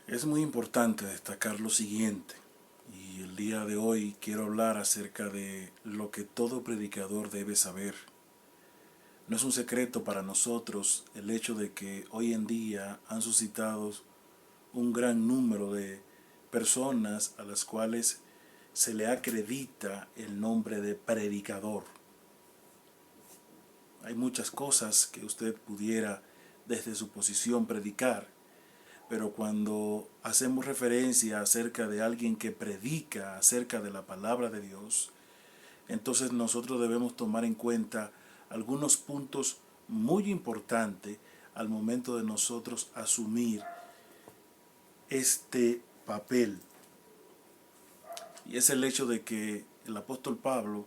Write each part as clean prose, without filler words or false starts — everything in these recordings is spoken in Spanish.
Es muy importante destacar lo siguiente, y el día de hoy quiero hablar acerca de lo que todo predicador debe saber. No es un secreto para nosotros el hecho de que hoy en día han suscitado un gran número de personas a las cuales se le acredita el nombre de predicador. Hay muchas cosas que usted pudiera desde su posición predicar, pero cuando hacemos referencia acerca de alguien que predica acerca de la palabra de Dios, entonces nosotros debemos tomar en cuenta algunos puntos muy importantes al momento de nosotros asumir este papel. Y es el hecho de que el apóstol Pablo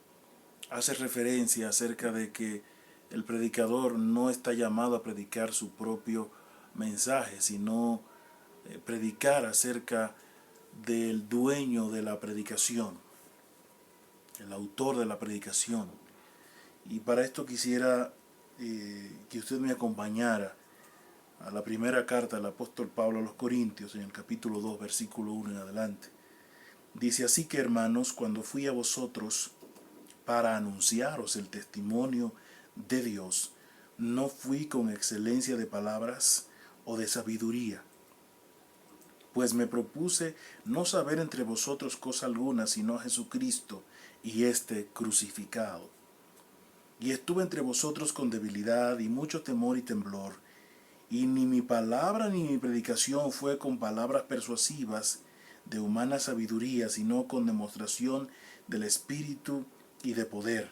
hace referencia acerca de que el predicador no está llamado a predicar su propio mensaje, sino predicar acerca del dueño de la predicación, el autor de la predicación. Y para esto quisiera que usted me acompañara a la primera carta del apóstol Pablo a los Corintios, en el capítulo 2, versículo 1 en adelante. Dice: así que, hermanos, cuando fui a vosotros para anunciaros el testimonio de Dios, no fui con excelencia de palabras o de sabiduría, pues me propuse no saber entre vosotros cosa alguna sino a Jesucristo y este crucificado. Y estuve entre vosotros con debilidad y mucho temor y temblor, y ni mi palabra ni mi predicación fue con palabras persuasivas de humana sabiduría, sino con demostración del Espíritu y de poder,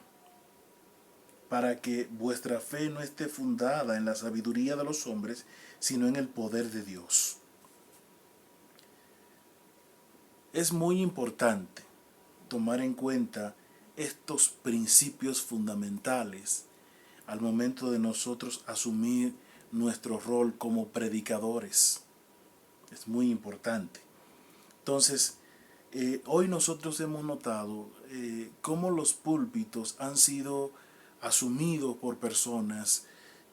para que vuestra fe no esté fundada en la sabiduría de los hombres, sino en el poder de Dios. Es muy importante tomar en cuenta estos principios fundamentales al momento de nosotros asumir nuestro rol como predicadores. Es muy importante. Entonces, hoy nosotros hemos notado cómo los púlpitos han sido asumidos por personas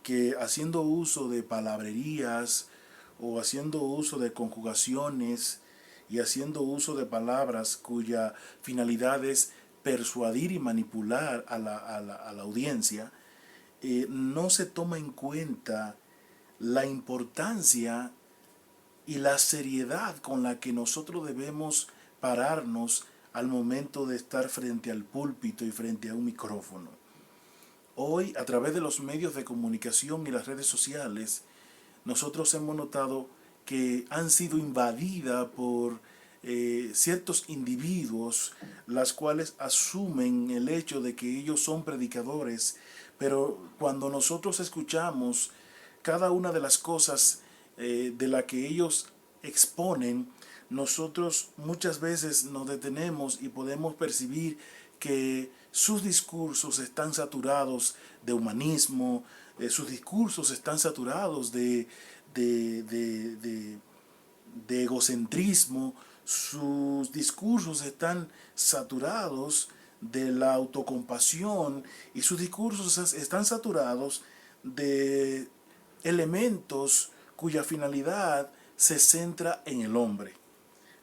que, haciendo uso de palabrerías o haciendo uso de conjugaciones y haciendo uso de palabras cuya finalidad es persuadir y manipular a la audiencia, no se toma en cuenta la importancia y la seriedad con la que nosotros debemos pararnos al momento de estar frente al púlpito y frente a un micrófono. Hoy, a través de los medios de comunicación y las redes sociales, nosotros hemos notado que han sido invadidas por ciertos individuos, las cuales asumen el hecho de que ellos son predicadores, pero cuando nosotros escuchamos cada una de las cosas de la que ellos exponen, nosotros muchas veces nos detenemos y podemos percibir que sus discursos están saturados de humanismo, sus discursos están saturados de, de, de, de egocentrismo, sus discursos están saturados de la autocompasión y sus discursos están saturados de elementos cuya finalidad se centra en el hombre.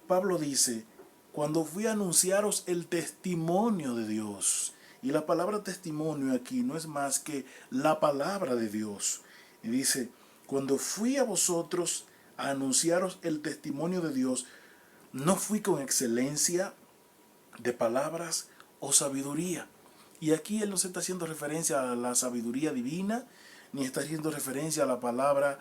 Pablo dice: cuando fui a anunciaros el testimonio de Dios. Y la palabra testimonio aquí no es más que la palabra de Dios. Y dice: cuando fui a vosotros a anunciaros el testimonio de Dios, no fui con excelencia de palabras o sabiduría. Y aquí él no se está haciendo referencia a la sabiduría divina, ni está haciendo referencia a la palabra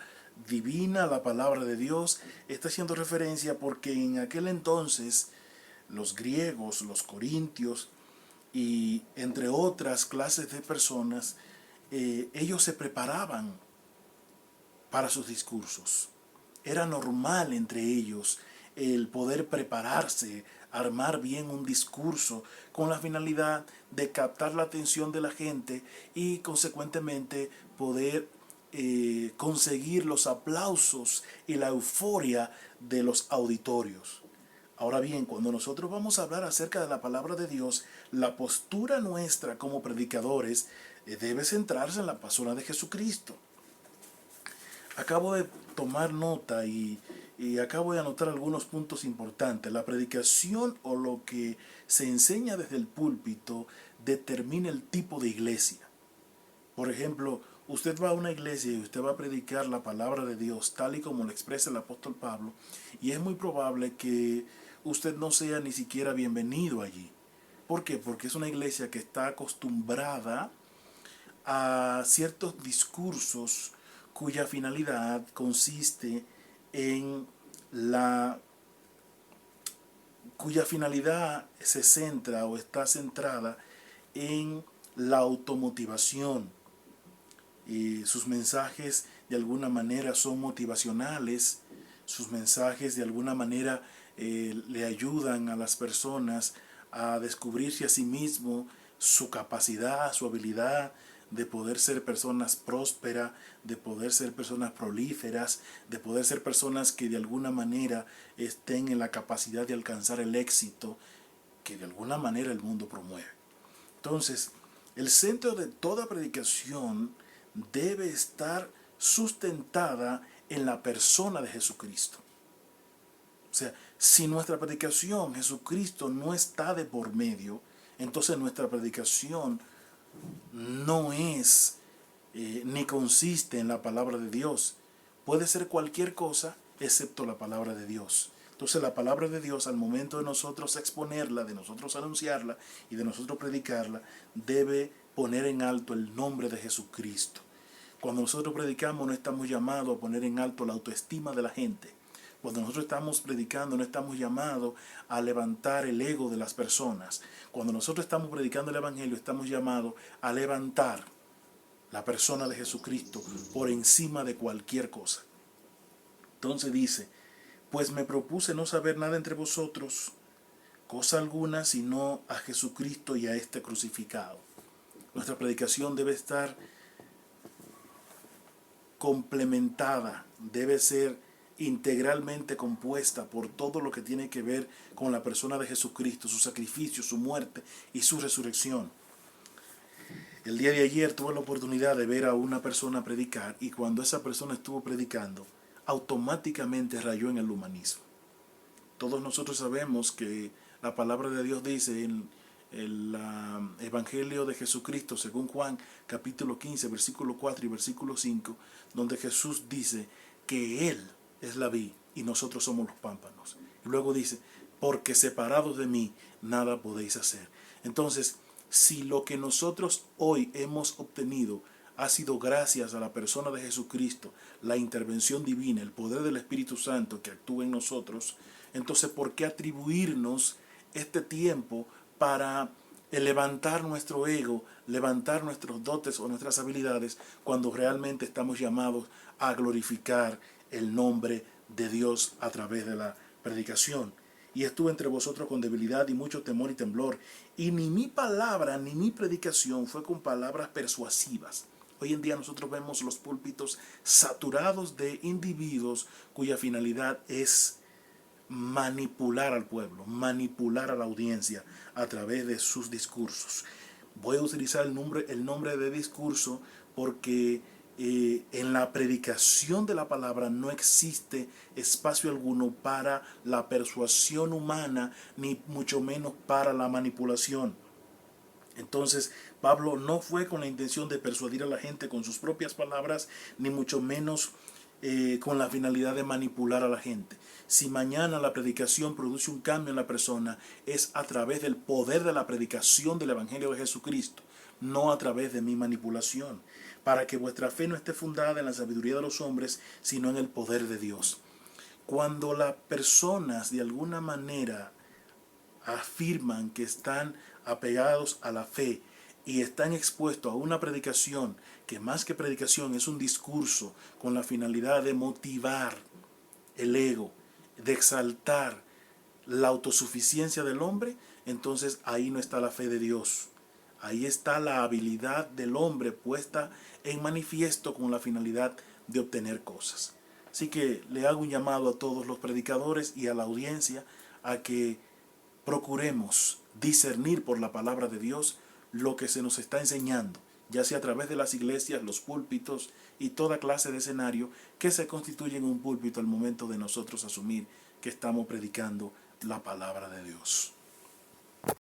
divina, la palabra de Dios. Está haciendo referencia porque en aquel entonces los griegos, los corintios y entre otras clases de personas, ellos se preparaban para sus discursos. Era normal entre ellos el poder prepararse, armar bien un discurso con la finalidad de captar la atención de la gente y consecuentemente poder conseguir los aplausos y la euforia de los auditorios. Ahora bien, cuando nosotros vamos a hablar acerca de la palabra de Dios, la postura nuestra como predicadores debe centrarse en la persona de Jesucristo. Acabo de tomar nota y Y acá voy a anotar algunos puntos importantes. La predicación o lo que se enseña desde el púlpito determina el tipo de iglesia. Por ejemplo, usted va a una iglesia y usted va a predicar la palabra de Dios tal y como lo expresa el apóstol Pablo, y es muy probable que usted no sea ni siquiera bienvenido allí. ¿Por qué? Porque es una iglesia que está acostumbrada a ciertos discursos cuya finalidad consiste en la cuya finalidad se centra o está centrada en la automotivación. Y sus mensajes de alguna manera son motivacionales, sus mensajes de alguna manera le ayudan a las personas a descubrirse a sí mismo su capacidad, su habilidad de poder ser personas prósperas, de poder ser personas prolíferas, de poder ser personas que de alguna manera estén en la capacidad de alcanzar el éxito que de alguna manera el mundo promueve. Entonces, el centro de toda predicación debe estar sustentada en la persona de Jesucristo. O sea, si nuestra predicación, Jesucristo no está de por medio, entonces nuestra predicación no es ni consiste en la palabra de Dios. Puede ser cualquier cosa excepto la palabra de Dios. Entonces la palabra de Dios, al momento de nosotros exponerla, de nosotros anunciarla y de nosotros predicarla, debe poner en alto el nombre de Jesucristo. Cuando nosotros predicamos no estamos llamados a poner en alto la autoestima de la gente. Cuando nosotros estamos predicando no estamos llamados a levantar el ego de las personas. Cuando nosotros estamos predicando el Evangelio estamos llamados a levantar la persona de Jesucristo por encima de cualquier cosa. Entonces dice, pues me propuse no saber nada entre vosotros, cosa alguna, sino a Jesucristo y a este crucificado. Nuestra predicación debe estar complementada, debe ser integralmente compuesta por todo lo que tiene que ver con la persona de Jesucristo, su sacrificio, su muerte y su resurrección. El día de ayer tuve la oportunidad de ver a una persona predicar, y cuando esa persona estuvo predicando, automáticamente rayó en el humanismo. Todos nosotros sabemos que la palabra de Dios dice en el Evangelio de Jesucristo, según Juan, capítulo 15, versículo 4 y versículo 5, donde Jesús dice que Él es la vid y nosotros somos los pámpanos. Y luego dice, porque separados de mí, nada podéis hacer. Entonces, si lo que nosotros hoy hemos obtenido ha sido gracias a la persona de Jesucristo, la intervención divina, el poder del Espíritu Santo que actúa en nosotros, entonces ¿por qué atribuirnos este tiempo para levantar nuestro ego, levantar nuestros dotes o nuestras habilidades cuando realmente estamos llamados a glorificar el nombre de Dios a través de la predicación? Y estuve entre vosotros con debilidad y mucho temor y temblor, y ni mi palabra ni mi predicación fue con palabras persuasivas. Hoy en día nosotros vemos los púlpitos saturados de individuos cuya finalidad es manipular al pueblo, manipular a la audiencia a través de sus discursos. Voy a utilizar el nombre de discurso porque en la predicación de la palabra no existe espacio alguno para la persuasión humana, ni mucho menos para la manipulación. Entonces, Pablo no fue con la intención de persuadir a la gente con sus propias palabras, ni mucho menos con la finalidad de manipular a la gente. Si mañana la predicación produce un cambio en la persona, es a través del poder de la predicación del Evangelio de Jesucristo, no a través de mi manipulación, para que vuestra fe no esté fundada en la sabiduría de los hombres, sino en el poder de Dios. Cuando las personas de alguna manera afirman que están apegados a la fe y están expuestos a una predicación que más que predicación es un discurso con la finalidad de motivar el ego, de exaltar la autosuficiencia del hombre, entonces ahí no está la fe de Dios. Ahí está la habilidad del hombre puesta en manifiesto con la finalidad de obtener cosas. Así que le hago un llamado a todos los predicadores y a la audiencia a que procuremos discernir por la palabra de Dios lo que se nos está enseñando, ya sea a través de las iglesias, los púlpitos y toda clase de escenario que se constituyen un púlpito al momento de nosotros asumir que estamos predicando la palabra de Dios.